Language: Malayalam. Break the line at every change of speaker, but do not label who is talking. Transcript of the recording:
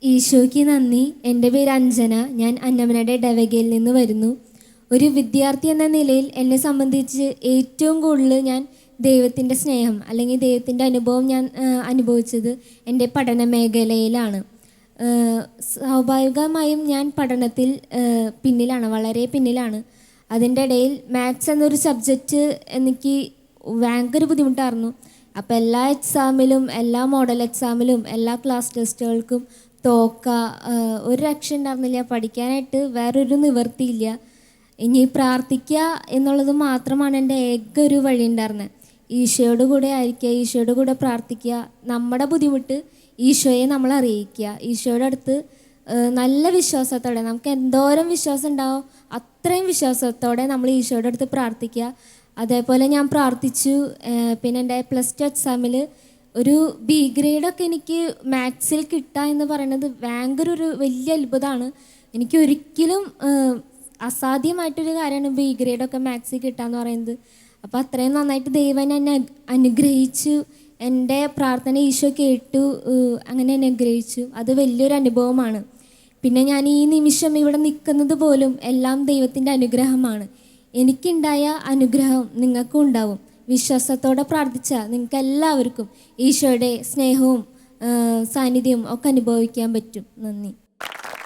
ഈശോയ്ക്ക് നന്ദി. എൻ്റെ പേര് അഞ്ജന. ഞാൻ അന്നമനയുടെ ഇടവകയിൽ നിന്ന് വരുന്നു. ഒരു വിദ്യാർത്ഥി എന്ന നിലയിൽ എന്നെ സംബന്ധിച്ച് ഏറ്റവും കൂടുതൽ ഞാൻ ദൈവത്തിൻ്റെ സ്നേഹം അല്ലെങ്കിൽ ദൈവത്തിൻ്റെ അനുഭവം ഞാൻ അനുഭവിച്ചത് എൻ്റെ പഠന മേഖലയിലാണ്. സ്വാഭാവികമായും ഞാൻ പഠനത്തിൽ പിന്നിലാണ്, വളരെ പിന്നിലാണ്. അതിൻ്റെ ഇടയിൽ മാത്സ് എന്നൊരു സബ്ജക്റ്റ് എനിക്ക് ഭയങ്കര ബുദ്ധിമുട്ടായിരുന്നു. അപ്പോൾ എല്ലാ എക്സാമിലും, എല്ലാ മോഡൽ എക്സാമിലും, എല്ലാ ക്ലാസ് ടെസ്റ്റുകൾക്കും ഒരു രക്ഷ ഉണ്ടായിരുന്നില്ല. പഠിക്കാനായിട്ട് വേറൊരു നിവൃത്തിയില്ല. ഇനി പ്രാർത്ഥിക്കുക എന്നുള്ളത് മാത്രമാണ് എൻ്റെ ഏക ഒരു വഴി ഉണ്ടായിരുന്നത്. ഈശോയോട് കൂടെ ആയിരിക്കുക, ഈശോയുടെ കൂടെ പ്രാർത്ഥിക്കുക, നമ്മുടെ ബുദ്ധിമുട്ട് ഈശോയെ നമ്മൾ അറിയിക്കുക. ഈശോയുടെ അടുത്ത് നല്ല വിശ്വാസത്തോടെ, നമുക്ക് എന്തോരം വിശ്വാസം ഉണ്ടാവും അത്രയും വിശ്വാസത്തോടെ നമ്മൾ ഈശോയുടെ അടുത്ത് പ്രാർത്ഥിക്കുക. അതേപോലെ ഞാൻ പ്രാർത്ഥിച്ചു. പിന്നെ എൻ്റെ +2 എക്സാമിൽ ഒരു B ഗ്രേഡൊക്കെ എനിക്ക് മാത്സിൽ കിട്ടുക എന്ന് പറയുന്നത് ഭയങ്കര ഒരു വലിയ അത്ഭുതമാണ്. എനിക്ക് ഒരിക്കലും അസാധ്യമായിട്ടൊരു കാര്യമാണ് B ഗ്രേഡൊക്കെ മാത്സിൽ കിട്ടുക എന്ന് പറയുന്നത്. അപ്പോൾ അത്രയും നന്നായിട്ട് ദൈവം എന്നെ അനുഗ്രഹിച്ചു. എൻ്റെ പ്രാർത്ഥന ഈശോ കേട്ടു, അങ്ങനെ അനുഗ്രഹിച്ചു. അത് വലിയൊരു അനുഭവമാണ്. പിന്നെ ഞാൻ ഈ നിമിഷം ഇവിടെ നിൽക്കുന്നത് പോലും എല്ലാം ദൈവത്തിൻ്റെ അനുഗ്രഹമാണ്. എനിക്കുണ്ടായ അനുഗ്രഹം നിങ്ങൾക്കും ഉണ്ടാവും. വിശ്വാസത്തോടെ പ്രാർത്ഥിച്ചാൽ നിങ്ങൾക്ക് എല്ലാവർക്കും ഈശോയുടെ സ്നേഹവും സാന്നിധ്യവും ഒക്കെ അനുഭവിക്കാൻ പറ്റും. നന്ദി.